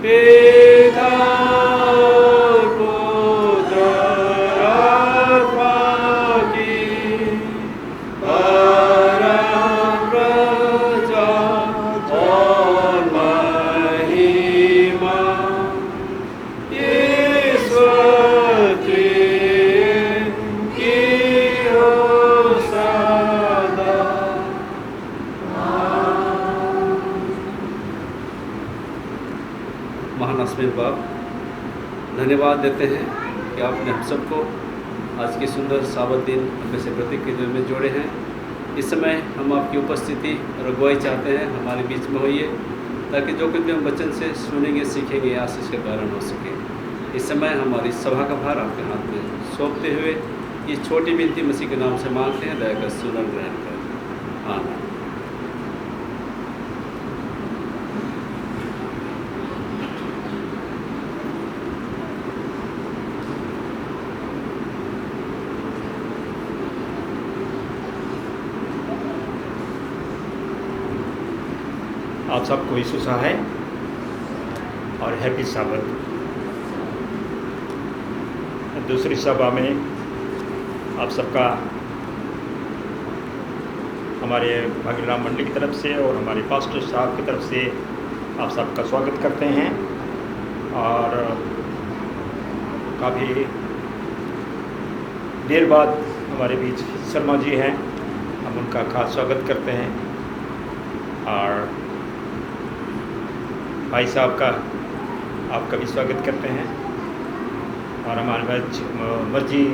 पिता और पुत्र आत्मा की परम प्रजा और महिमा ईश्वर की हो सदा। महान आसमानी बाप, धन्यवाद देते हैं कि आपने हम सबको आज के सुंदर साबत दिन अपने से प्रतीक के दिन में जोड़े हैं। इस समय हम आपकी उपस्थिति और अगुवाई चाहते हैं, हमारे बीच में होइए, ताकि जो कुछ भी हम वचन से सुनेंगे सीखेंगे आशीष के कारण हो सके। इस समय हमारी सभा का भार आपके हाथ में सौंपते हुए ये छोटी विनती मसीह के नाम से मांगते हैं, दया कर सुनन ग्रहण करें। आमीन। आप सबको यीशु सहाय और हैप्पी साबत। दूसरी सभा में आप सबका हमारे भाग्यराम मंडली की तरफ से और हमारे पास्टर साहब की तरफ से आप सबका स्वागत करते हैं। और काफ़ी देर बाद हमारे बीच शर्मा जी हैं, हम उनका खास स्वागत करते हैं। और भाई साहब का आपका भी स्वागत करते हैं। और हमारे मर्जी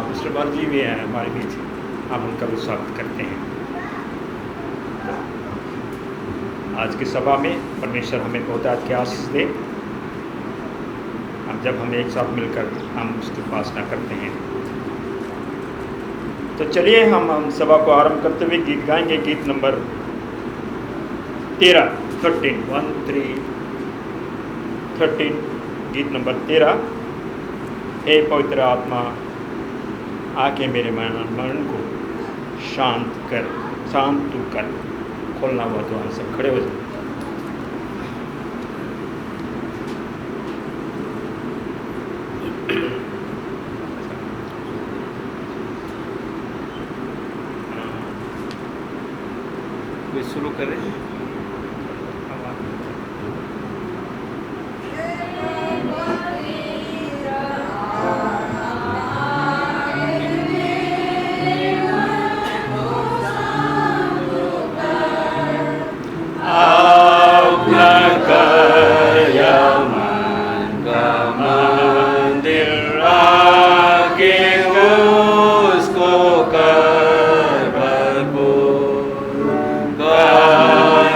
मिस्टर मर्जी भी हैं हमारे बीच, हम उनका भी स्वागत करते हैं। आज की सभा में परमेश्वर हमें बहुत की आशीष दे। जब हम एक साथ मिलकर हम उसकी उपासना करते हैं, तो चलिए हम सभा को आरंभ करते हुए गीत गाएंगे। गीत नंबर 13 गीत नंबर 13। हे पवित्र आत्मा, आके मेरे मन को शांत तू कर। खोलना हुआ तो हम सब खड़े हो जाए। शुरू करें। God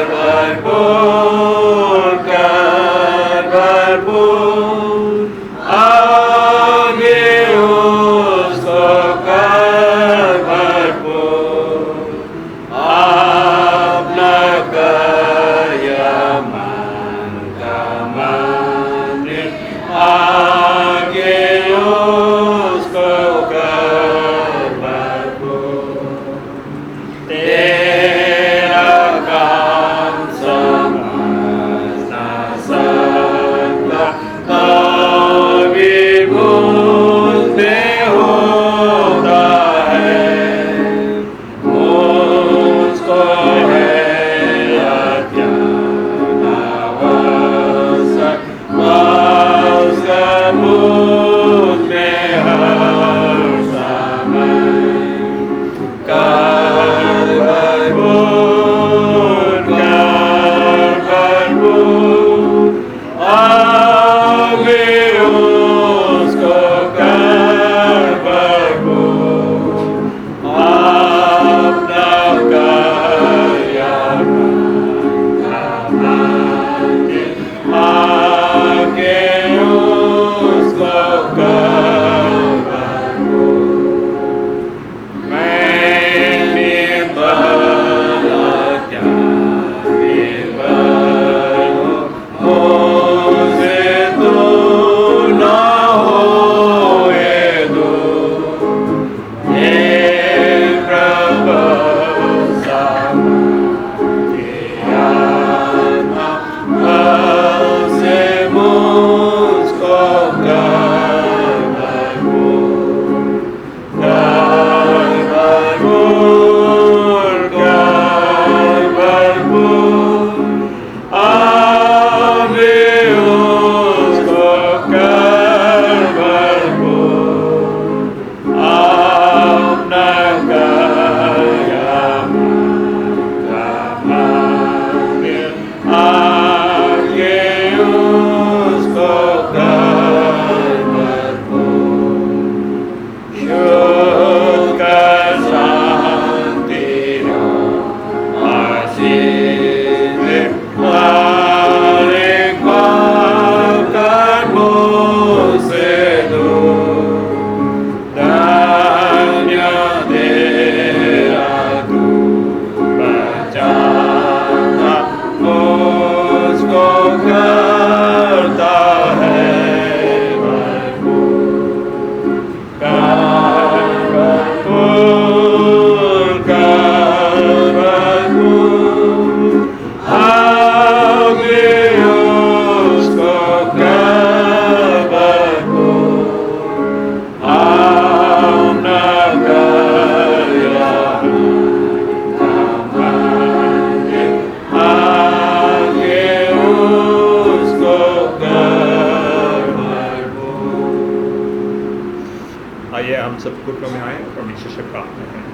आइए हम सब घुटनों में आए और परमेश्वर से प्रार्थना करें।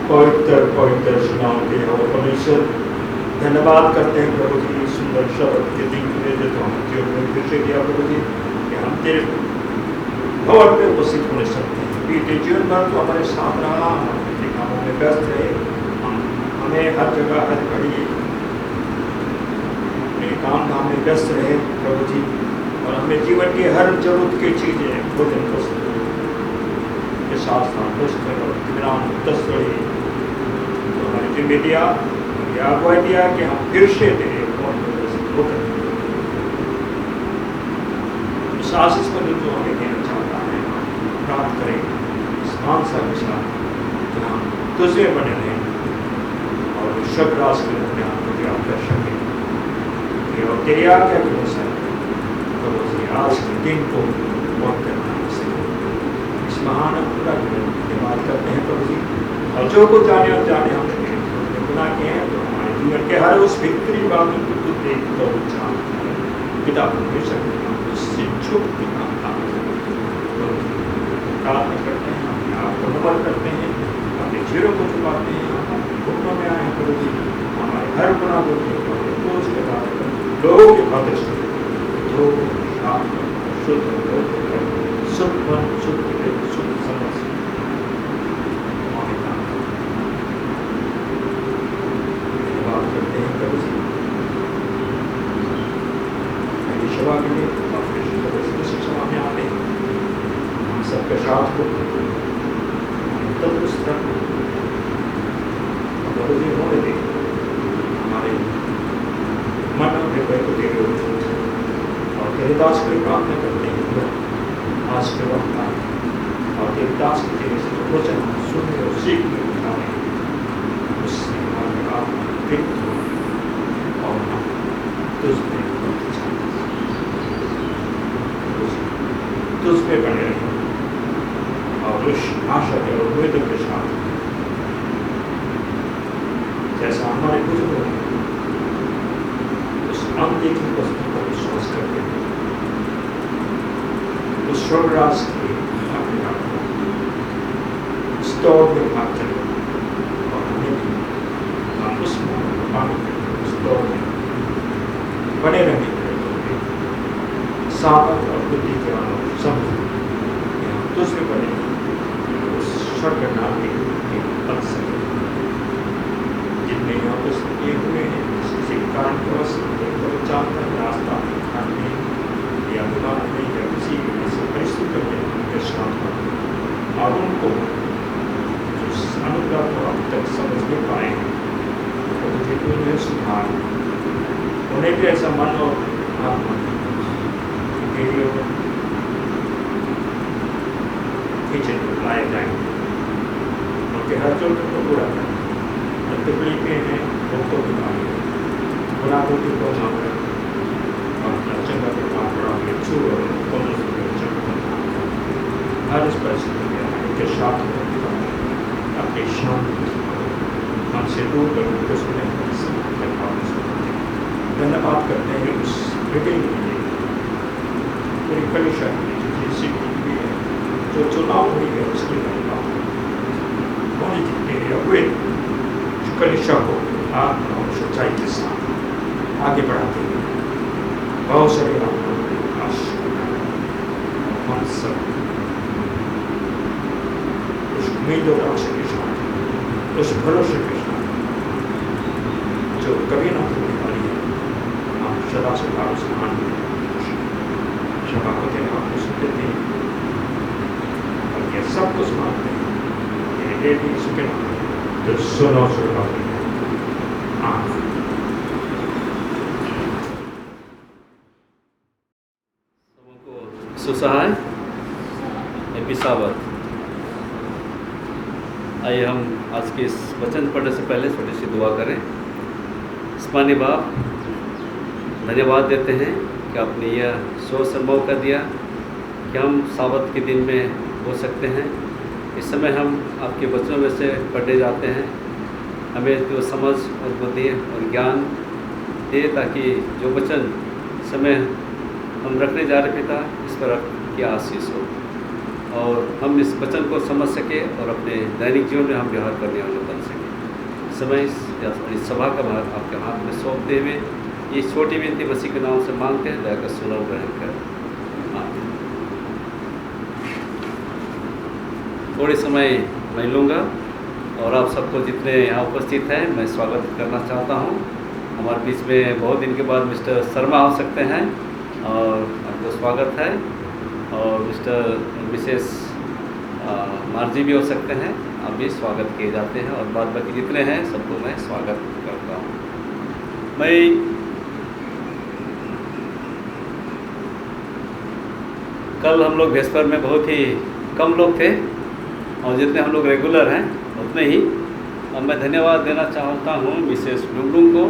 पवित्र पवित्र सुनाओ के हो परमेश्वर, धन्यवाद करते हैं प्रभु जी सुंदर शब्द के दिन के लिए जो हम जीवन में फिर से दिया प्रभु जी कि हम तेरे भवन में उपस्थित होने सकते हैं। बीते जीवन भर तो हमारे साथ रहा, हम अपने कामों में व्यस्त रहे, हमें हर जगह हर घड़ी अपने काम धाम में व्यस्त रहे प्रभु जी, और हमें जीवन की हर जरूरत की चीज़ें भोजन वस्त्र के साथ साथ पुस्तक और विराम दस्त रहे, तो हमारी जिम्मे दिया यह अगुवाई दिया कि हम फिर से तेरे होकर उस आशीष पर जो हमें देना चाहता है प्राप्त करें इस मानसा के साथ कि हम तुझे बने रहें और शब्द राज के अपने आप को व्याप्त कर सकें। और तेरी आज्ञा के अनुसार तो आज के दिन को वक्त करना इस महान पूरा धन्यवाद करते हैं प्रभु जी। और जो कुछ जाने और जाने हमने गुनाह किए हैं तो हमारे जीवन के हर उस भीतरी बात को तू देख तो जान पिता परमेश्वर उससे छुप के काम प्रार्थना करते हैं, अपने आप को नमन करते हैं, अपने चेहरों को छुपाते हैं, अपने घुटनों में आए प्रभु जी। हमारे हर गुनाह को बोझ के बाद लोगों के खातिर शुद्ध शुद्ध समझ बात करते हैं प्रभु जी सेवा के लिए सेवा में आते हैं। हम सबके साथ को तंदुरुस्त रखो प्रभु जी, होने दें हमारे मन और हृदय को देवे और तेरे दास को प्रार्थना करते हैं आज के वक्त और तेरे दास के तेरे से वचन सुनने और सीखने उससे हमारे आप और हम तुझ पे बने रहें और उस आशा के और उम्मीदों के साथ जैसा हमारे बुजुर्गों ने उस अनदेखी वस्तु पर विश्वास करते हैं, उस स्वर्गराज के अपने आप को उस दौड़ में भाग चले और हमें भी हम उस पानी उस दौड़ में बने रहने सामर्थ और बुद्धि के अनुरूप समझ तुझमें बने उस स्वर्ग नाम के पद सके जिनमें यहाँ कुछ ये हुए हैं किसी कारण को जानकर रास्ता खाने या दुकान में या किसी ऐसे परिस्थिति में उनके साथ और उनको उस अनुग्रह को अब तक समझ नहीं पाए हैं तो मुझे उन्हें सुधार उन्हें भी ऐसा मन और आत्मा खींचे लाए जाएंगे उनके हर जरूरत को पूरा करें, तकलीफें हैं उनको दिखाएं, गुनाहों को मांगे और चंगा के काम बड़ा छू और हर इस परिस्थिति में उनके साथ अपनी शांति हमसे दूर कर धन्यवाद करते हैं उस मीटिंग के लिए पूरी कलिशा जिससे जो चुनाव हुई है उसके धन्यवाद होने जितने हुए कलिशा को आत्मा और सच्चाई के साथ आगे बढ़ाते हैं। बहुत सारे हम सब उस उम्मीद और आशा के साथ उस भरोसे के साथ जो कभी ना होने वाली है हम सदा सदा उस मान क्षमा को देना आपको सुनते थे और ये सब कुछ मानते हैं ये भी सुखे तो सुनो सुनो सुसहाय एपिसावत। आइए हम आज के इस वचन पढ़ने से पहले छोटी सी दुआ करें। आसमानी बाप, धन्यवाद देते हैं कि आपने यह सुअवसर मौका दिया कि हम साबत के दिन में हो सकते हैं। इस समय हम आपके वचनों में से पढ़ने जाते हैं। हमें तो समझ और बुद्धि और ज्ञान दे, ताकि जो वचन समय हम रखने जा रहे पिता, इस पर आपकी आशीष हो और हम इस वचन को समझ सके और अपने दैनिक जीवन में हम व्यवहार करने वाले बन सकें। समय इस सभा का भार आपके हाथ में सौंपते हुए ये छोटी विनती मसीह के नाम से मांगते हैं, दया कर सुनो ग्रहण कर। आमीन। थोड़े समय मैं लूँगा और आप सबको जितने यहाँ उपस्थित हैं मैं स्वागत करना चाहता हूँ। हमारे बीच में बहुत दिन के बाद मिस्टर शर्मा हो सकते हैं और आपको स्वागत है, और मिसेस मार्जी भी हो सकते हैं, आप भी स्वागत किए जाते हैं, और बाद बाकी जितने हैं सबको मैं स्वागत करता हूँ। मैं कल हम लोग भेस्पर में बहुत ही कम लोग थे और जितने हम लोग रेगुलर हैं उतने ही, और मैं धन्यवाद देना चाहता हूँ मिसेस डुंगडुंग को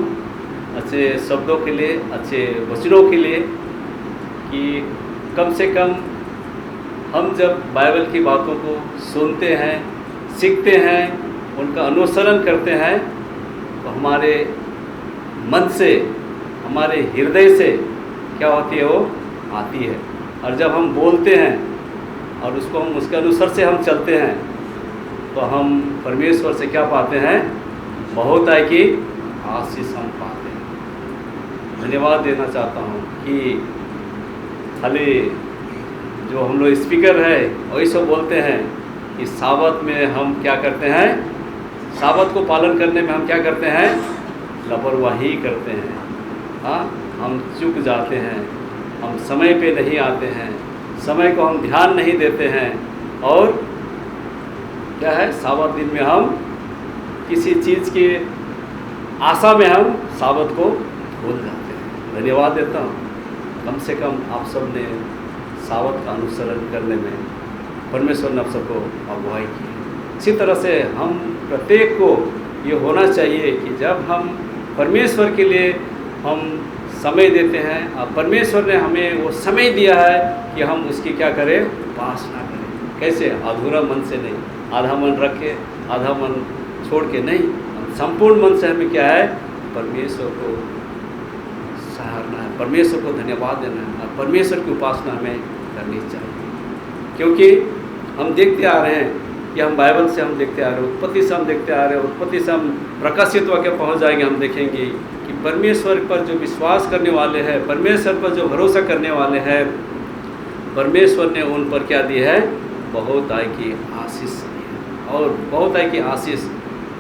अच्छे शब्दों के लिए, अच्छे वचनों के लिए, कि कम से कम हम जब बाइबल की बातों को सुनते हैं, सीखते हैं, उनका अनुसरण करते हैं, तो हमारे मन से, हमारे हृदय से क्या होती है, वो आती है। और जब हम बोलते हैं और उसको हम उसके अनुसार से हम चलते हैं, तो हम परमेश्वर से क्या पाते हैं, बहुत है कि आशीष हम पाते हैं। धन्यवाद देना चाहता हूँ कि खाली जो हम लोग स्पीकर है वही सब बोलते हैं कि साबत में हम क्या करते हैं, साबत को पालन करने में हम क्या करते हैं, लापरवाही करते हैं। हाँ, हम चूक जाते हैं, हम समय पे नहीं आते हैं, समय को हम ध्यान नहीं देते हैं, और क्या है, साबत दिन में हम किसी चीज़ की आशा में हम साबत को भूल जाते हैं। धन्यवाद देता हूँ, कम से कम आप सब ने साबत का अनुसरण करने में परमेश्वर ने आप सबको अगुवाई की। इसी तरह से हम प्रत्येक को ये होना चाहिए कि जब हम परमेश्वर के लिए हम समय देते हैं, और परमेश्वर ने हमें वो समय दिया है कि हम उसकी क्या करें, उपासना करें। कैसे, अधूरा मन से नहीं, आधा मन रख के, आधा मन छोड़ के नहीं, हम संपूर्ण मन से हमें क्या है, परमेश्वर को सराहना है, परमेश्वर को धन्यवाद देना है, और परमेश्वर की उपासना हमें करनी चाहिए। क्योंकि हम देखते आ रहे हैं कि हम बाइबल से हम देखते आ रहे हैं, उत्पत्ति से हम देखते आ रहे हैं, उत्पत्ति से हम प्रकाशित होकर पहुँच जाएंगे, हम देखेंगे कि परमेश्वर पर जो विश्वास करने वाले हैं, परमेश्वर पर जो भरोसा करने वाले हैं, परमेश्वर ने उन पर क्या दी है, बहुत आय की आशीष दी है। और बहुत आय की आशीष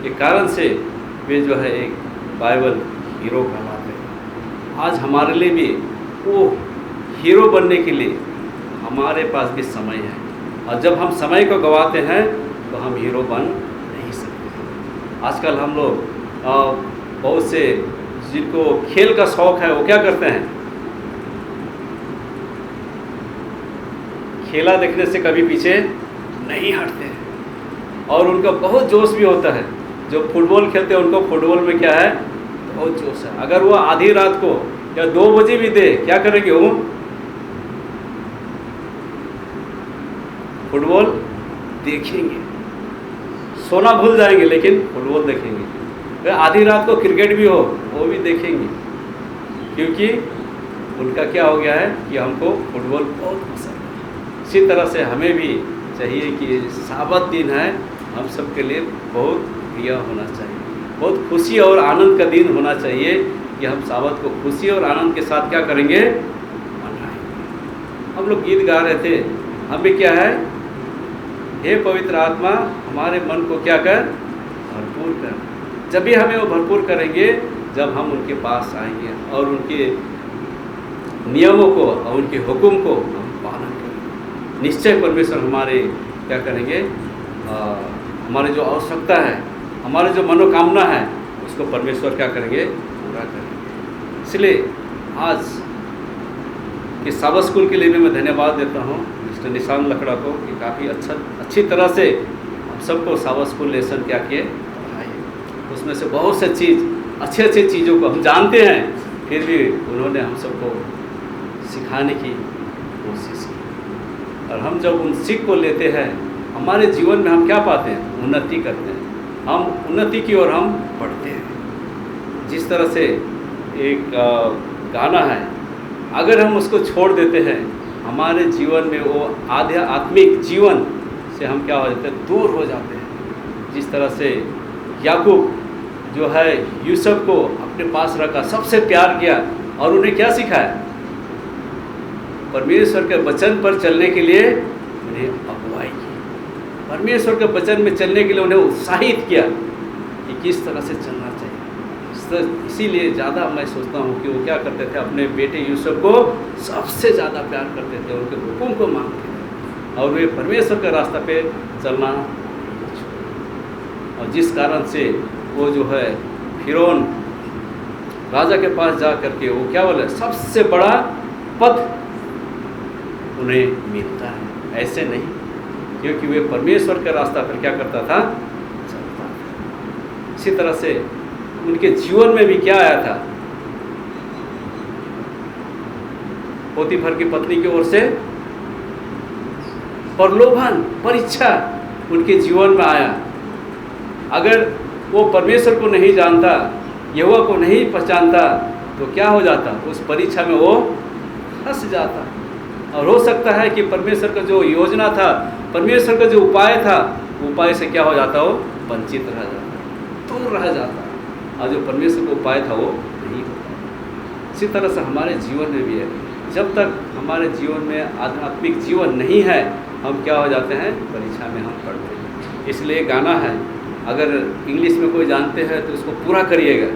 के कारण से वे जो है एक बाइबल हीरो कहलाते हैं। आज हमारे लिए भी वो हीरो बनने के लिए हमारे पास भी समय है, और जब हम समय को गंवाते हैं तो हम हीरो बन नहीं सकते। आजकल हम लोग बहुत से जिनको खेल का शौक़ है वो क्या करते हैं, खेला देखने से कभी पीछे नहीं हटते हैं, और उनका बहुत जोश भी होता है। जो फुटबॉल खेलते हैं उनको फुटबॉल में क्या है, बहुत जोश है। अगर वो आधी रात को या 2 बजे भी दे, क्या करेंगे, वो फुटबॉल देखेंगे। सोना भूल जाएंगे लेकिन फुटबॉल देखेंगे। अगर आधी रात को क्रिकेट भी हो वो भी देखेंगे, क्योंकि उनका क्या हो गया है कि हमको फुटबॉल बहुत पसंद है। इसी तरह से हमें भी चाहिए कि साबत दिन है, हम सब के लिए बहुत प्रिय होना चाहिए, बहुत खुशी और आनंद का दिन होना चाहिए कि हम साबत को खुशी और आनंद के साथ क्या करेंगे, मनाएंगे। हम लोग गीत गा रहे थे, हमें क्या है, हे पवित्र आत्मा हमारे मन को क्या कर, भरपूर कर। जब भी हमें वो भरपूर करेंगे जब हम उनके पास आएंगे और उनके नियमों को और उनके हुक्म को हम पालन करेंगे। निश्चय परमेश्वर हमारे क्या करेंगे, हमारे जो आवश्यकता है, हमारे जो मनोकामना है, उसको परमेश्वर क्या करेंगे, पूरा करेंगे। इसलिए आज के साबत स्कूल के लिए भी मैं धन्यवाद देता हूँ मिस्टर निशान लकड़ा को कि काफ़ी अच्छी तरह से हम सबको साबत स्कूल लेसन क्या किए, पढ़ाए। उसमें से बहुत से चीज़, अच्छी चीज़ों को हम जानते हैं, फिर भी उन्होंने हम सबको सिखाने की कोशिश की। और हम जब उन सीख को लेते हैं, हमारे जीवन में हम क्या पाते हैं, उन्नति करते हैं, हम उन्नति की ओर हम बढ़ते हैं। जिस तरह से एक गाना है, अगर हम उसको छोड़ देते हैं हमारे जीवन में वो आध्यात्मिक जीवन से हम क्या हो जाते हैं, दूर हो जाते हैं। जिस तरह से याकूब जो है यूसुफ को अपने पास रखा, सबसे प्यार किया और उन्हें क्या सिखाया, परमेश्वर के वचन पर चलने के लिए उन्हें अगुवाई की, परमेश्वर के वचन में चलने के लिए उन्हें उत्साहित किया कि किस तरह से चलना चाहिए। इसीलिए ज़्यादा मैं सोचता हूँ कि वो क्या करते थे, अपने बेटे यूसुफ को सबसे ज़्यादा प्यार करते थे, उनके हुक्म को मानते थे और वे परमेश्वर के रास्ते पे चलना। और जिस कारण से वो जो है फिरौन राजा के पास जा करके वो क्या बोले, सबसे बड़ा पद उन्हें मिलता है। ऐसे नहीं, क्योंकि वे परमेश्वर के रास्ता पर क्या करता था, चलता था। इसी तरह से उनके जीवन में भी क्या आया था, पोतीफर की पत्नी की ओर से प्रलोभन, परीक्षा उनके जीवन में आया। अगर वो परमेश्वर को नहीं जानता, यहोवा को नहीं पहचानता, तो क्या हो जाता, उस परीक्षा में वो फंस जाता। और हो सकता है कि परमेश्वर का जो योजना था, परमेश्वर का जो उपाय था, उपाय से क्या हो जाता, वो वंचित रह जाता, दूर रह जाता, और जो परमेश्वर का उपाय था वो नहीं होता। इसी तरह से हमारे जीवन में भी है, जब तक हमारे जीवन में आध्यात्मिक जीवन नहीं है, हम क्या हो जाते हैं, परीक्षा में हम पढ़ते हैं। इसलिए गाना है, अगर इंग्लिश में कोई जानते हैं तो उसको पूरा करिएगा।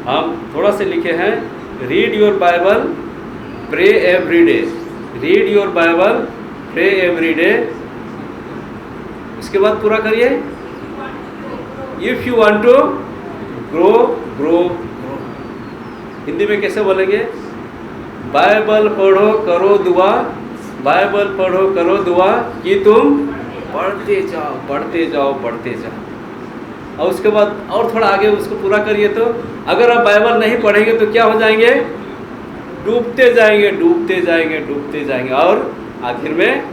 हम थोड़ा से लिखे हैं, read your Bible, pray every day, read your Bible, pray every day. उसके बाद पूरा करिए, if you want to grow grow grow. Hindi में कैसे बोलेंगे, बाइबल पढ़ो करो दुआ, बाइबल पढ़ो करो दुआ कि तुम पढ़ते जाओ बढ़ते जाओ बढ़ते जाओ। और उसके बाद और थोड़ा आगे उसको पूरा करिए, तो अगर आप बाइबल नहीं पढ़ेंगे तो क्या हो जाएंगे, डूबते जाएंगे डूबते जाएंगे डूबते जाएंगे और आखिर में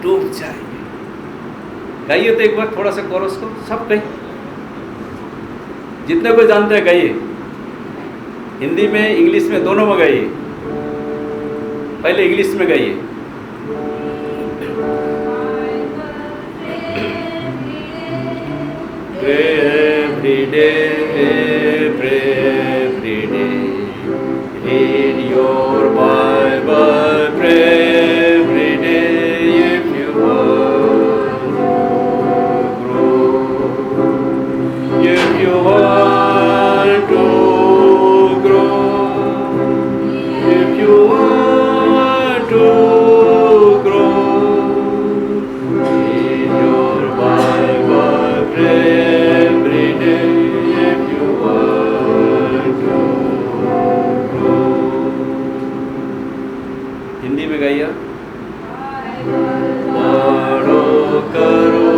डूब जाएंगे। गाइए तो एक बार थोड़ा सा कोरस को सब कहीं, जितने को जानते हैं गाइए, हिंदी में इंग्लिश में दोनों में गाइए। पहले इंग्लिश में गाइए, Pray every day, pray every day, read your Bible, pray every day if you want to grow, if you want to grow, if you want to grow, read your Bible, pray every day if you want to grow. Hindi में गाइए, पढ़ो करो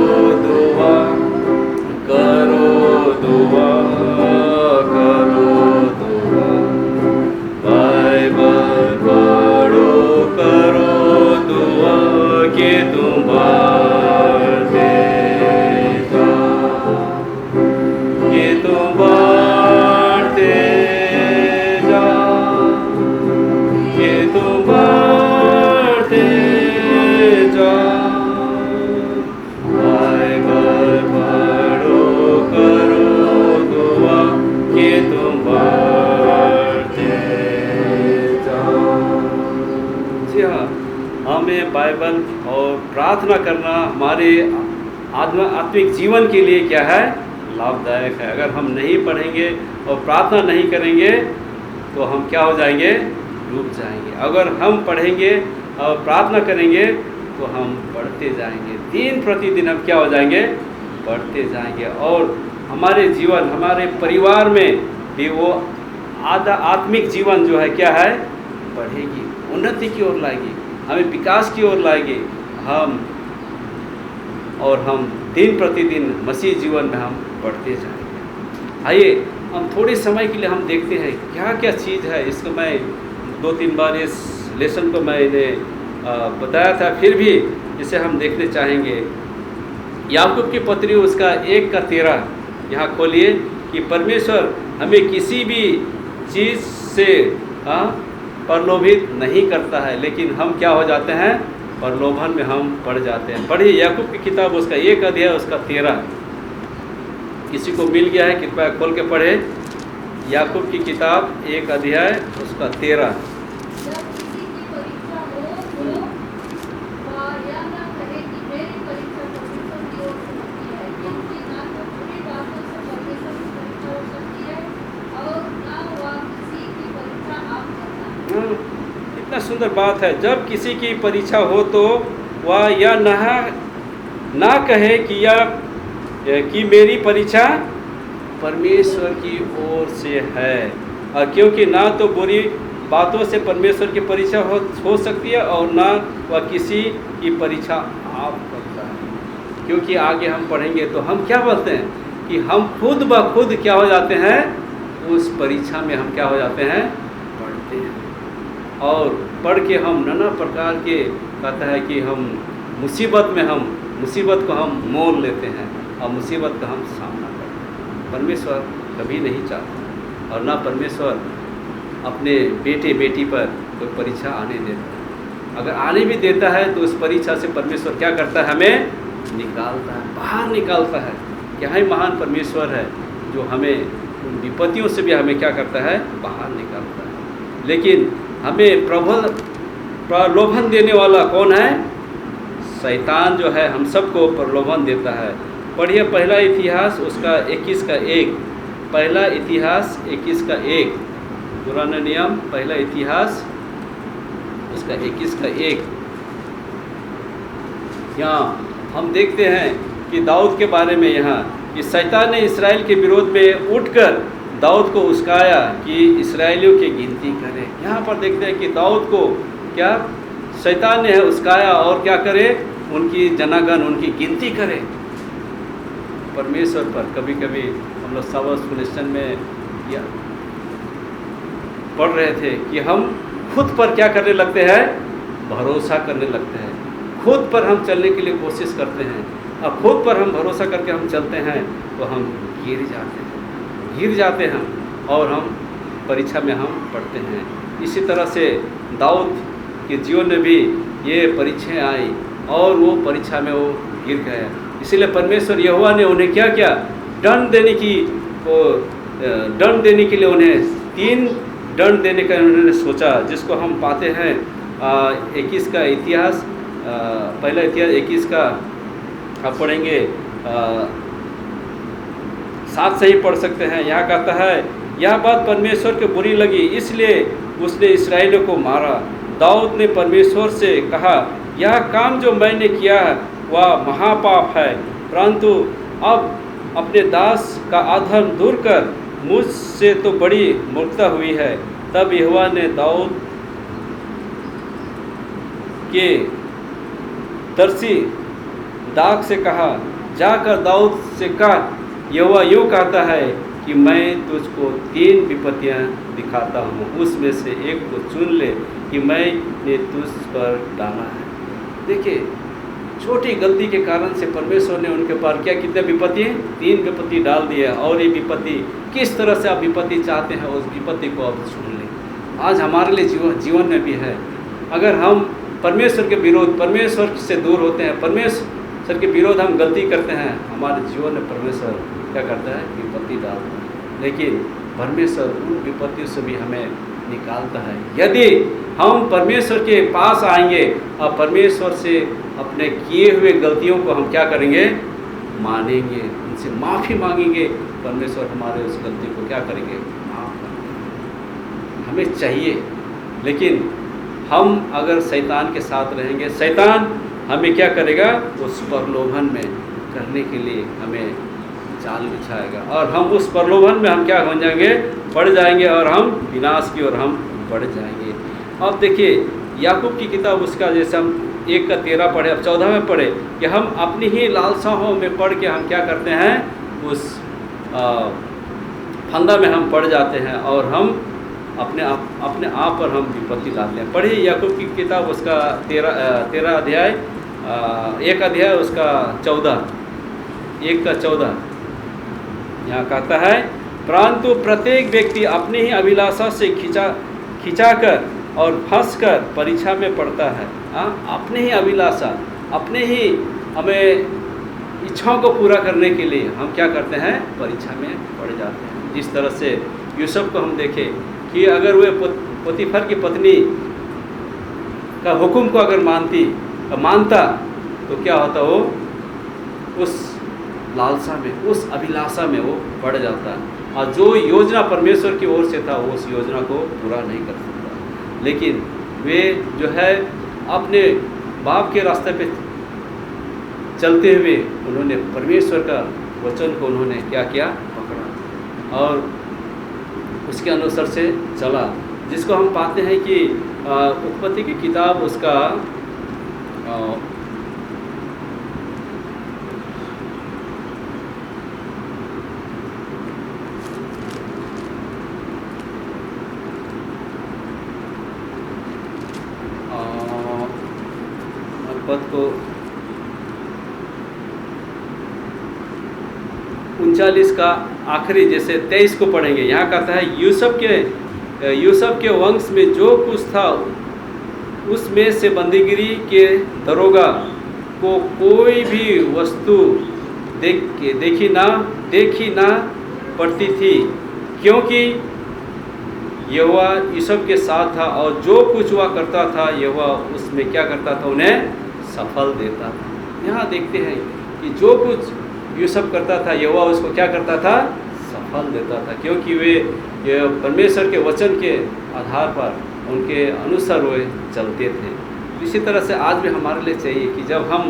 दुआ, करो दुआ, करो दुआ, Bible पढ़ो करो दुआ कि तुम बढ़ते जाओ, कि तुम बढ़ते जाओ, कि तुम बढ़ते जाओ, बाइबल पढ़ो करो दुआ कि तुम बढ़ते जाओ। जी हाँ, हमें बाइबल और प्रार्थना करना हमारे आत्मिक जीवन के लिए क्या है, लाभदायक है। अगर हम नहीं पढ़ेंगे और प्रार्थना नहीं करेंगे तो हम क्या हो जाएंगे, डूब जाएंगे। अगर हम पढ़ेंगे और प्रार्थना करेंगे तो हम बढ़ते जाएंगे, दिन प्रतिदिन हम क्या हो जाएंगे, बढ़ते जाएंगे। और हमारे जीवन, हमारे परिवार में भी वो आत्मिक जीवन जो है क्या है, बढ़ेगी, उन्नति की ओर लाएगी, हमें विकास की ओर लाएगी। हम दिन प्रतिदिन मसीह जीवन में हम बढ़ते जाएंगे। आइए हम थोड़े समय के लिए हम देखते हैं क्या क्या चीज़ है। इसको मैं 2-3 बार इस लेसन को मैंने बताया था, फिर भी इसे हम देखने चाहेंगे। याकूब की पत्री उसका 1:13 यहाँ खोलिए कि परमेश्वर हमें किसी भी चीज़ से प्रलोभित नहीं करता है, लेकिन हम क्या हो जाते हैं, प्रलोभन में हम पड़ जाते हैं। पढ़िए याकूब की किताब उसका 1 अध्याय उसका 13। किसी को मिल गया है कृपया खोल के पढ़े। याकूब की किताब 1 अध्याय उसका 13। जब किसी की परीक्षा हो तो वह यह न कहे कि मेरी परीक्षा परमेश्वर की ओर से होती है, क्योंकि ना तो बुरी बातों से परमेश्वर की परीक्षा हो सकती है और ना वह किसी की परीक्षा आप करता है। इतना सुंदर बात है। जब किसी की परीक्षा हो तो वह यह ना कहे कि मेरी परीक्षा परमेश्वर की ओर से है, और क्योंकि ना तो बुरी बातों से परमेश्वर की परीक्षा हो सकती है और ना वह किसी की परीक्षा आप करता है। क्योंकि आगे हम पढ़ेंगे तो हम क्या बोलते हैं कि हम खुद ब खुद क्या हो जाते हैं, उस परीक्षा में हम क्या हो जाते हैं, पढ़ते हैं। और पढ़ के हम नाना प्रकार के कहता है कि हम मुसीबत को हम मोल लेते हैं और मुसीबत का हम सामना करते हैं। परमेश्वर कभी नहीं चाहता और ना परमेश्वर अपने बेटे बेटी पर कोई परीक्षा आने देता है। अगर आने भी देता है तो उस परीक्षा से परमेश्वर क्या करता है, हमें निकालता है, बाहर निकालता है। क्या ही महान परमेश्वर है जो हमें उन विपत्तियों से भी हमें क्या करता है, बाहर निकालता है। लेकिन हमें प्रलोभन देने वाला कौन है, शैतान जो है हम सबको प्रलोभन देता है। पढ़िए पहला इतिहास उसका 21 का 1। पहला इतिहास 21 का 1, पुराना नियम पहला इतिहास उसका 21 का 1। यहाँ हम देखते हैं कि दाऊद के बारे में यहाँ कि शैतान ने इस्राएल के विरोध में उठकर दाऊद को उस्काया कि इस्राएलियों की गिनती करें। यहाँ पर देखते हैं कि दाऊद को क्या शैतान ने उस्काया और क्या करे, उनकी जनागण उनकी गिनती करे। परमेश्वर पर कभी कभी हम लोग सबक सुनिश्चन में या पढ़ रहे थे कि हम खुद पर क्या करने लगते हैं, भरोसा करने लगते हैं। खुद पर हम चलने के लिए कोशिश करते हैं। अब खुद पर हम भरोसा करके हम चलते हैं तो हम गिर जाते हैं और हम परीक्षा में हम पढ़ते हैं। इसी तरह से दाऊद के जीवन में भी ये परीक्षाएं आई और वो परीक्षा में वो गिर गए। इसीलिए परमेश्वर यहोवा ने उन्हें क्या किया, दंड देने के लिए उन्हें 3 दंड देने का उन्होंने सोचा, जिसको हम पाते हैं 21 का इतिहास, पहला इतिहास 21 का आप पढ़ेंगे 7 से ही पढ़ सकते हैं। यहाँ कहता है, यह बात परमेश्वर को बुरी लगी इसलिए उसने इस्राएलियों को मारा। दाऊद ने परमेश्वर से कहा, यह काम जो मैंने किया वह महापाप है, परंतु अब अपने दास का अधर्म दूर कर, मुझसे तो बड़ी मूर्खता हुई है। तब यहोवा ने दाऊद के दर्शी दाग से कहा, जाकर दाऊद से कहा, यहोवा यूँ कहता है कि मैं तुझको 3 विपत्तियाँ दिखाता हूँ, उसमें से एक को चुन ले कि मैंने तुझ पर डाला है। देखिए, छोटी गलती के कारण से परमेश्वर ने उनके पास क्या कितने विपत्ति, 3 विपत्ति डाल दिया। और ये विपत्ति किस तरह से आप विपत्ति चाहते हैं, उस विपत्ति को आप चुन लें। आज हमारे लिए जीवन में भी है, अगर हम परमेश्वर के विरोध, परमेश्वर से दूर होते हैं, परमेश्वर के विरोध हम गलती करते हैं, हमारे जीवन में परमेश्वर क्या करता है, विपत्ति डालता है। लेकिन परमेश्वर उन विपत्तियों से भी हमें निकालता है। यदि हम परमेश्वर के पास आएंगे और परमेश्वर से अपने किए हुए गलतियों को हम क्या करेंगे, मानेंगे, उनसे माफ़ी मांगेंगे, परमेश्वर हमारे उस गलती को क्या करेंगे, माफ़ करेंगे। हमें चाहिए, लेकिन हम अगर शैतान के साथ रहेंगे, शैतान हमें क्या करेगा, उस प्रलोभन में करने के लिए हमें जाल बिछाएगा और हम उस प्रलोभन में हम क्या हो जाएंगे, पड़ जाएंगे और हम विनाश की ओर हम बढ़ जाएंगे। अब देखिए याकूब की किताब उसका जैसे हम 1 का 13 पढ़े, अब 14 में पढ़े कि हम अपनी ही लालसाओं में पढ़ के हम क्या करते हैं, उस फंदा में हम पड़ जाते हैं और हम अपने आप पर हम विपत्ति लाते हैं। पढ़िए याकूब की किताब उसका 13 अध्याय 1 अध्याय उसका 14, 1 का 14। यहाँ कहता है, परंतु प्रत्येक व्यक्ति अपनी ही अभिलाषा से खिंचाकर और फंसकर परीक्षा में पड़ता है। अपने ही अभिलाषा, अपने ही हमें इच्छाओं को पूरा करने के लिए हम क्या करते हैं, परीक्षा में पड़ जाते हैं। जिस तरह से यूसुफ को हम देखें कि अगर वह पोतीफर की पत्नी का हुक्म को अगर मानता तो क्या होता, वो उस लालसा में, उस अभिलाषा में वो पड़ जाता, और जो योजना परमेश्वर की ओर से था वो उस योजना को पूरा नहीं कर सकता। लेकिन वे जो है अपने बाप के रास्ते पे चलते हुए उन्होंने परमेश्वर का वचन को उन्होंने क्या किया, पकड़ा और उसके अनुसार से चला, जिसको हम पाते हैं कि उत्पत्ति की किताब उसका पद को 39 का आखिरी जैसे 23 को पढ़ेंगे। यहाँ कहता है यूसुफ के वंश में जो कुछ था उसमें से बंदीगिरी के दरोगा को कोई भी वस्तु देखी ना पड़ती थी, क्योंकि यहोवा यूसुफ के साथ था और जो कुछ वह करता था यहोवा उसमें क्या करता था, उन्हें सफल देता था। यहाँ देखते हैं कि जो कुछ यूसुफ करता था यहोवा उसको क्या करता था, सफल देता था, क्योंकि वे परमेश्वर के वचन के आधार पर उनके अनुसार वे चलते थे। इसी तरह से आज भी हमारे लिए चाहिए कि जब हम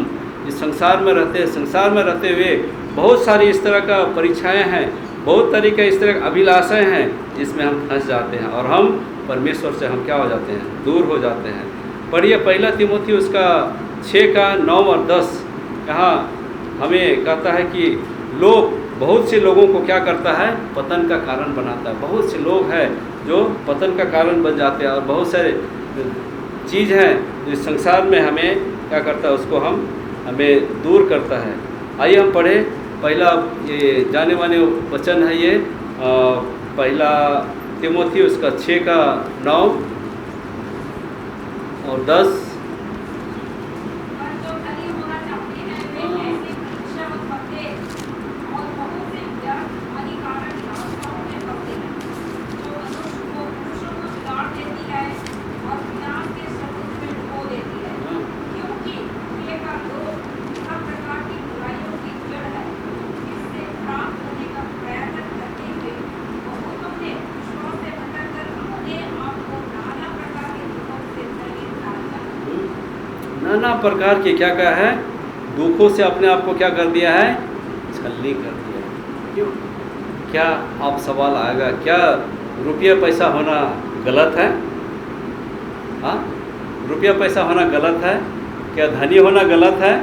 इस संसार में रहते हैं, संसार में रहते हुए बहुत सारी इस तरह का परीक्षाएं हैं, बहुत तरीके इस तरह अभिलाषाएं हैं जिसमें हम फंस जाते हैं और हम परमेश्वर से हम क्या हो जाते हैं, दूर हो जाते हैं। पढ़िए 1 तिमोथी उसका 6 का 9 और 10। यहाँ हमें कहता है कि बहुत से लोगों को क्या करता है, पतन का कारण बनाता है। बहुत से लोग हैं जो पतन का कारण बन जाते हैं और बहुत सारे चीज़ हैं जो संसार में हमें क्या करता है, उसको हमें दूर करता है। आइए हम पढ़े पहला ये जाने माने वचन है, ये 1 तिमोथी उसका 6 का 9 और 10। नाना प्रकार के क्या है, दुखों से अपने आप को क्या कर दिया है, छलनी कर दिया। क्यों? क्या आप सवाल आएगा, क्या रुपया पैसा होना गलत है? हाँ, रुपया पैसा होना गलत है? क्या धनी होना गलत है?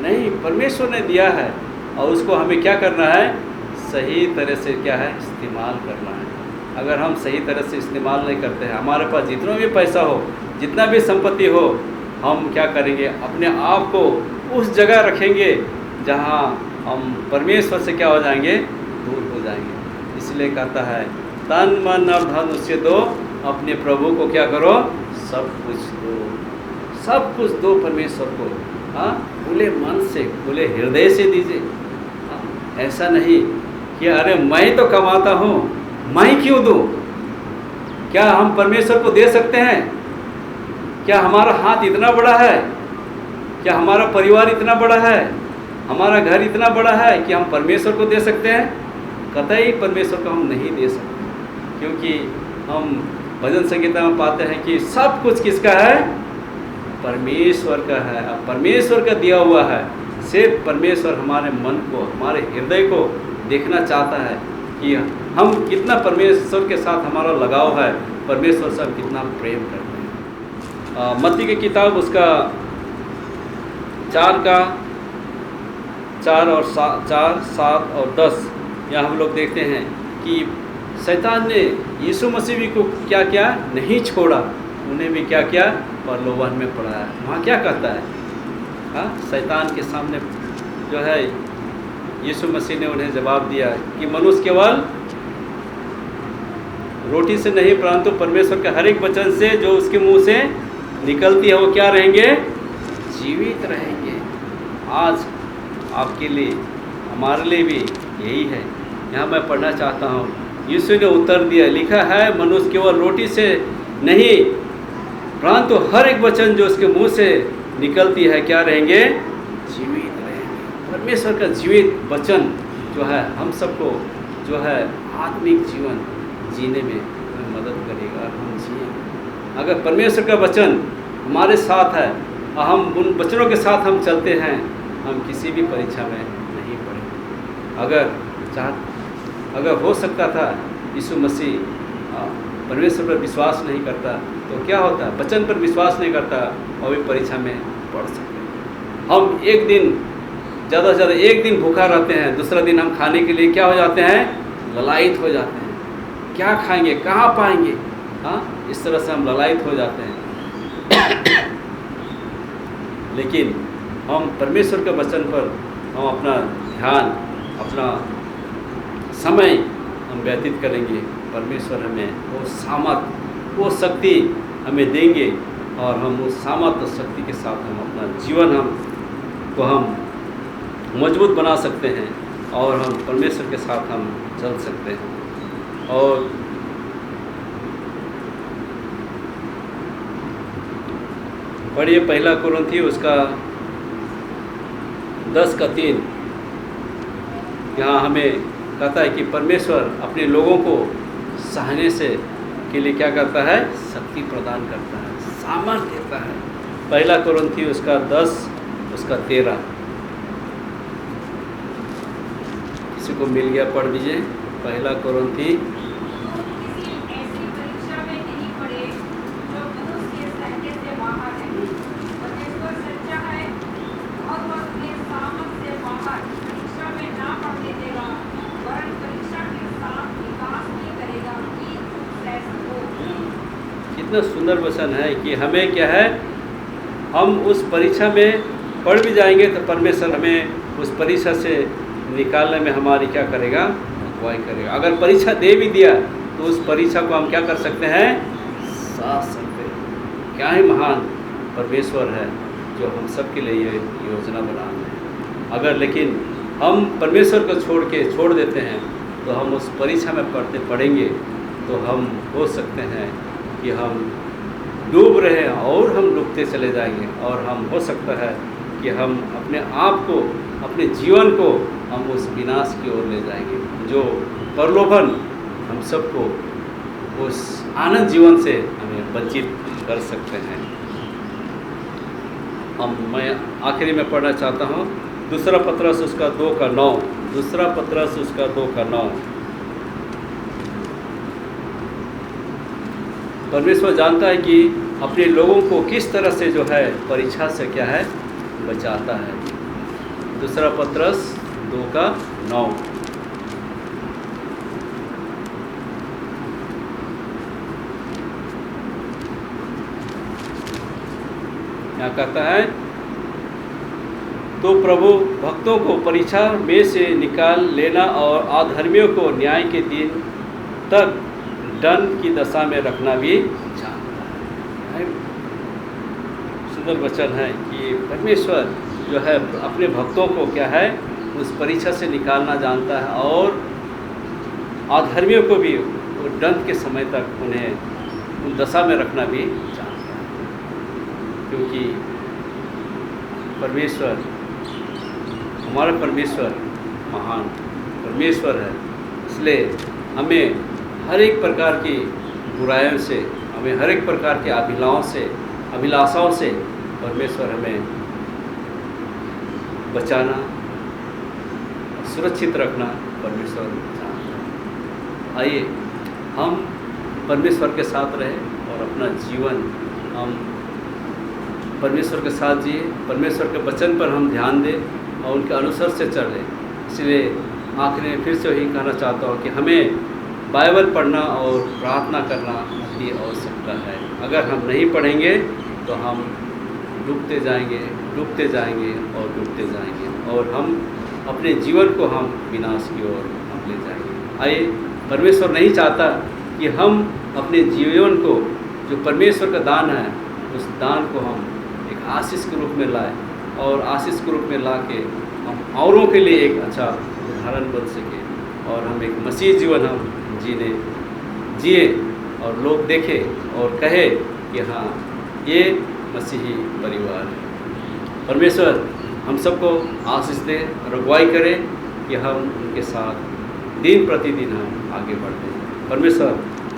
नहीं, परमेश्वर ने दिया है और उसको हमें क्या करना है, सही तरह से क्या है, इस्तेमाल करना है। अगर हम सही तरह से इस्तेमाल नहीं करते हैं, हमारे पास जितना भी पैसा हो, जितना भी संपत्ति हो, हम क्या करेंगे, अपने आप को उस जगह रखेंगे जहाँ हम परमेश्वर से क्या हो जाएंगे, दूर हो जाएंगे। इसलिए कहता है तन मन और धन उससे दो, अपने प्रभु को क्या करो, सब कुछ दो, सब कुछ दो परमेश्वर को। हाँ, खुले मन से, खुले हृदय से दीजिए। ऐसा नहीं कि अरे मैं तो कमाता हूँ, मैं क्यों दूँ। क्या हम परमेश्वर को दे सकते हैं? क्या हमारा हाथ इतना बड़ा है? क्या हमारा परिवार इतना बड़ा है? हमारा घर इतना बड़ा है कि हम परमेश्वर को दे सकते हैं? कतई परमेश्वर को हम नहीं दे सकते, क्योंकि हम भजन संगीता में पाते हैं कि सब कुछ किसका है, परमेश्वर का है। अब परमेश्वर का दिया हुआ है। सिर्फ परमेश्वर हमारे मन को, हमारे हृदय को देखना चाहता है कि हम कितना परमेश्वर के साथ हमारा लगाव है, परमेश्वर से हम कितना प्रेम करते हैं। मत्ती की किताब उसका 4 का 4 और 7 और 10। यहाँ हम लोग देखते हैं कि शैतान ने यीशु मसीह भी को क्या क्या नहीं छोड़ा, उन्हें भी क्या क्या प्रलोभन में पड़ा है। वहाँ क्या कहता है, हाँ, शैतान के सामने जो है यीशु मसीह ने उन्हें जवाब दिया कि मनुष्य केवल रोटी से नहीं परंतु परमेश्वर के हर एक वचन से जो उसके मुंह से निकलती है वो क्या रहेंगे? जीवित रहेंगे। आज आपके लिए, हमारे लिए भी यही है। यहाँ मैं पढ़ना चाहता हूँ, यीशु ने उत्तर दिया, लिखा है मनुष्य केवल रोटी से नहीं परंतु हर एक वचन जो उसके मुंह से निकलती है क्या रहेंगे? जीवित रहेंगे। परमेश्वर का जीवित वचन जो है हम सबको जो है आत्मिक जीवन जीने में मदद करेगा और हम जिएंगे। अगर परमेश्वर का वचन हमारे साथ है और हम उन वचनों के साथ हम चलते हैं, हम किसी भी परीक्षा में नहीं पड़ेंगे। अगर हो सकता था यीशु मसीह परमेश्वर पर विश्वास नहीं करता तो क्या होता? वचन पर विश्वास नहीं करता और भी परीक्षा में पड़ सकते। हम एक दिन ज़्यादा से ज़्यादा एक दिन भूखा रहते हैं, दूसरा दिन हम खाने के लिए क्या हो जाते हैं? ललायित हो जाते हैं। क्या खाएंगे, कहाँ पाएंगे? हाँ, इस तरह से हम ललायित हो जाते हैं। लेकिन हम परमेश्वर के वचन पर हम अपना ध्यान, अपना समय हम व्यतीत करेंगे। परमेश्वर हमें वो सामर्थ, वो शक्ति हमें देंगे और हम उस सामर्थ और शक्ति के साथ हम अपना जीवन हम मजबूत बना सकते हैं और हम परमेश्वर के साथ हम चल सकते हैं। और पढ़िए 1 कुरिन्थी उसका 10:3। यहाँ हमें कहता है कि परमेश्वर अपने लोगों को सहने से के लिए क्या करता है? शक्ति प्रदान करता है, सामर्थ्य देता है। 1 कुरिन्थी उसका 10 उसका 13। किसी को मिल गया पढ़ दीजिए। 1 कुरिन्थी किसी ऐसी परीक्षा में नहीं पड़े जो मनुष्य के सहने से बाहर है। परमेश्वर सच्चा है और वह अपने सामर्थ से बाहर परीक्षा में ना पड़ने देगा, वरन परीक्षा के साथ विकास भी करेगा कि तुम सह सको। कितना सुंदर वचन है कि हमें क्या है, हम उस परीक्षा में पढ़ भी जाएंगे तो परमेश्वर हमें उस परीक्षा से निकालने में हमारी क्या करेगा? अगुवाई करेगा। अगर परीक्षा दे भी दिया तो उस परीक्षा को हम क्या कर सकते हैं? साथ सकते हैं। क्या ही महान परमेश्वर है जो हम सब के लिए ये योजना बना रहे हैं। अगर लेकिन हम परमेश्वर को छोड़ देते हैं तो हम उस परीक्षा में पढ़ेंगे तो हम हो सकते हैं कि हम डूब रहे हैं और हम डूबते चले जाएंगे और हम हो सकता है कि हम अपने आप को, अपने जीवन को हम उस विनाश की ओर ले जाएंगे। जो प्रलोभन हम सबको उस आनंद जीवन से हमें वंचित कर सकते हैं। मैं आखिरी में पढ़ना चाहता हूँ 2 पत्रस उसका 2:9। 2 पत्रस उसका 2:9। परमेश्वर जानता है कि अपने लोगों को किस तरह से जो है परीक्षा से क्या है बचाता है। 2 पत्रस 2:9। यहाँ कहता है, तो प्रभु भक्तों को परीक्षा में से निकाल लेना और अधर्मियों को न्याय के दिन तक दंड की दशा में रखना भी जानता है। सुंदर वचन है कि परमेश्वर जो है अपने भक्तों को क्या है उस परीक्षा से निकालना जानता है और अधर्मियों को भी वो दंड के समय तक उन्हें उन दशा में रखना भी जानता है। क्योंकि परमेश्वर, हमारा परमेश्वर महान परमेश्वर है, इसलिए हमें हर एक प्रकार की बुराइयों से, हमें हर एक प्रकार के अभिलाषाओं से परमेश्वर हमें बचाना, सुरक्षित रखना परमेश्वर चाहता है। आइए हम परमेश्वर के साथ रहें और अपना जीवन हम परमेश्वर के साथ जिए, परमेश्वर के वचन पर हम ध्यान दें और उनके अनुसार से चलें। इसलिए आखिर में फिर से यही कहना चाहता हूँ कि हमें बाइबल पढ़ना और प्रार्थना करना की आवश्यकता है। अगर हम नहीं पढ़ेंगे तो हम डूबते जाएंगे और डूबते जाएंगे और हम अपने जीवन को हम विनाश की ओर हम ले जाएंगे। आइए, परमेश्वर नहीं चाहता कि हम अपने जीवन को जो परमेश्वर का दान है उस दान को हम एक आशीष के रूप में लाए और आशीष के रूप में ला के हम औरों के लिए एक अच्छा उदाहरण बन सके और हम एक मसीह जीवन हम जिए और लोग देखें और कहे कि हाँ ये मसीही परिवार है। परमेश्वर हम सबको आशीष दे और अगुवाई करे कि हम उनके साथ दिन प्रतिदिन हम आगे बढ़ते हैं। परमेश्वर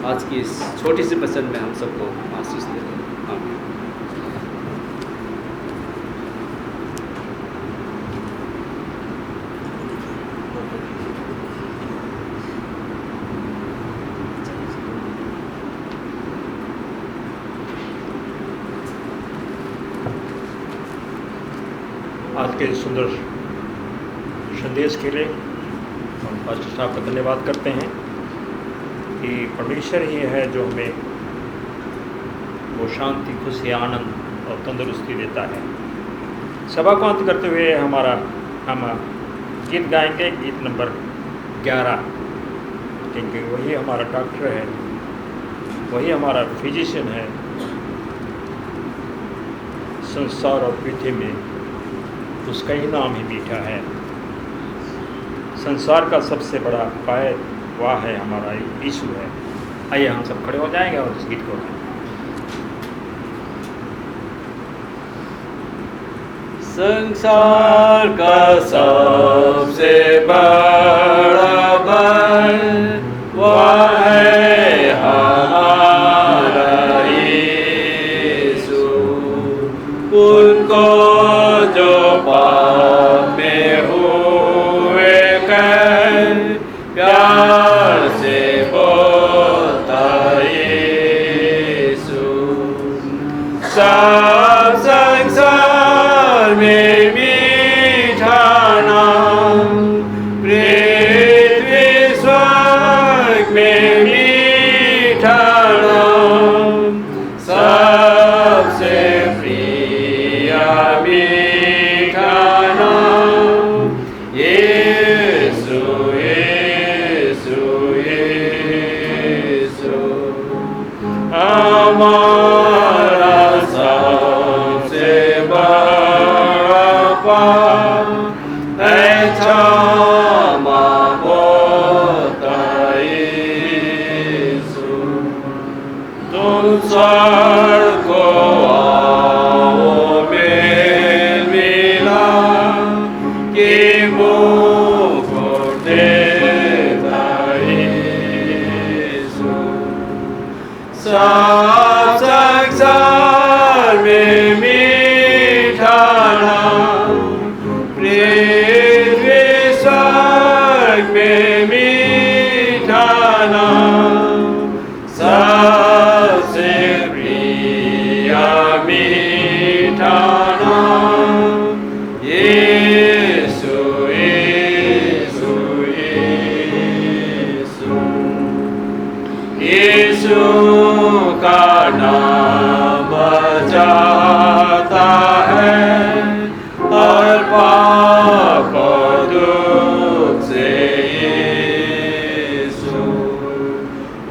आज की इस छोटी सी वचन में हम सबको आशीष दे। आमीन। आज के सुंदर संदेश के लिए हम पास्टर साहब का धन्यवाद करते हैं कि परमेश्वर ही है जो हमें वो शांति, खुशी, आनंद और तंदुरुस्ती देता है। सभा को अंत करते हुए हम गीत गाएंगे, गीत नंबर 11, क्योंकि वही हमारा डॉक्टर है, वही हमारा फिजिशियन है। संसार और पृथ्वी में उसका ही नाम ही मीठा है। संसार का सबसे बड़ा पायत वह है, हमारा यीशु है। आइए हम सब खड़े हो जाएंगे और इस गीत को गाएंगे। संसार का सबसे बड़ा पायत वह है हमारा यीशु। उनको जो पाप में हुए कैद प्यार से बोलता यीशु। सब संसार में मीठा नाम, पृथ्वी स्वर्ग में मीठा नाम, सबसे प्रिय मीठा नाम यीशु यीशु यीशु। हमारा सबसे बड़ा पाप है क्षमा बोलता यीशु। तुम स्वर्ग को आओ मेल मिला कि मुकुट देता यीशु। सब संसार में मीठा नाम, पृथ्वी स्वर्ग में मीठा नाम, सबसे प्रिय मीठा नाम यीशु यीशु यीशु। यीशु का नाम बचाता है और पाप और दुख से यीशु।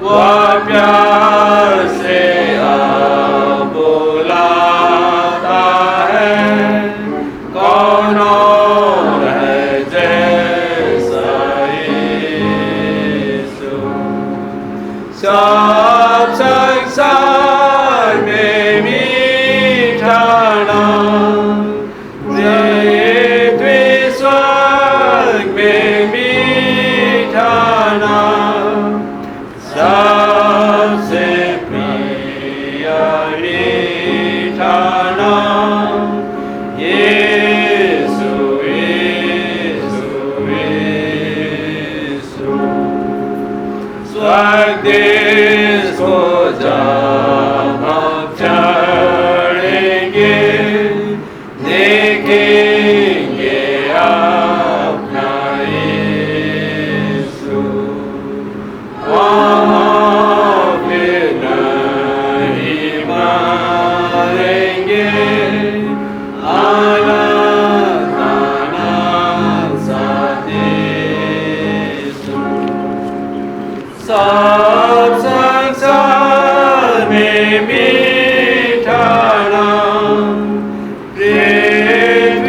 वह प्यार से बुलाता है, कौन और है जैसा यीशु। सब संसार में में मीठा नाम, प्रेम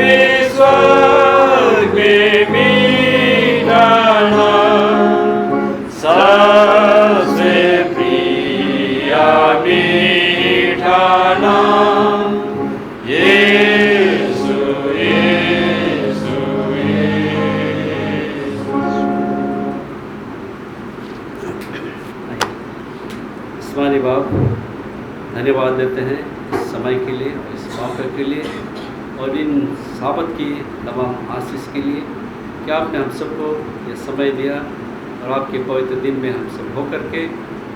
स्वर्ग में मीठा नाम, सबसे प्रिय मीठा नाम, यीशु यीशु यीशु। आसमानी बाप, धन्यवाद देते हैं इस समय के लिए, इस मौके के लिए और इन साबत की तमाम आशीष के लिए कि आपने हम सबको ये समय दिया और आपके पवित्र दिन में हम सब होकर के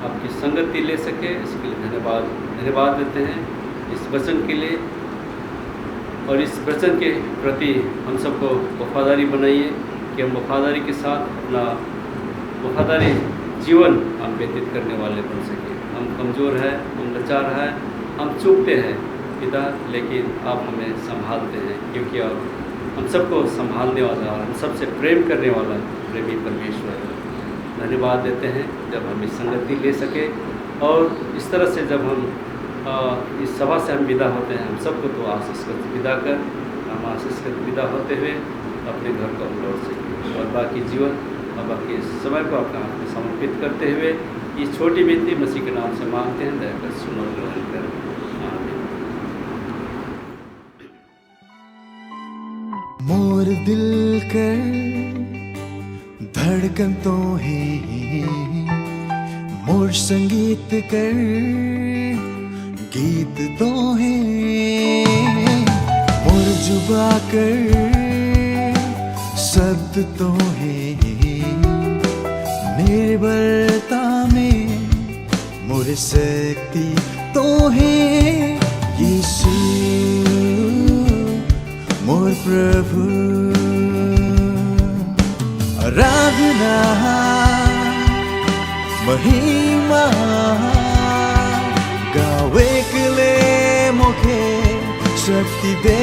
आपकी संगति ले सके, इसके लिए धन्यवाद देते हैं इस वचन के लिए। और इस वचन के प्रति हम सबको वफादारी बनाइए कि हम वफादारी के साथ अपना वफादारी जीवन हम व्यतीत करने वाले बन सके। हम कमज़ोर हैं, हम लाचार हैं, हम चूकते हैं पिता, लेकिन आप हमें संभालते हैं, क्योंकि आप हम सबको संभालने वाला और हम सबसे प्रेम करने वाला प्रेमी परमेश्वर है। धन्यवाद देते हैं जब हम इस संगति ले सके और इस तरह से जब हम इस सभा से हम विदा होते हैं, हम सबको तो आशीष कर विदा कर, हम आशीष कर विदा होते हुए अपने घर को हम लौट सकें और बाकी जीवन और बाकी समय को अपना हाथ में समर्पित करते हुए इस छोटी विनती मसीह के नाम से मांगते हैं, दया कर सुनो ग्रहण करें। आमीन। मोर दिल कर धड़कन तो है, मोर संगीत कर गीत तो है, मोर जुबा कर शब्द तो है, निर्बलता में मोर शक्ति तो है, यीशु मोर प्रभु। आराधना महिमा गावे के लिए मुखे शक्ति दे।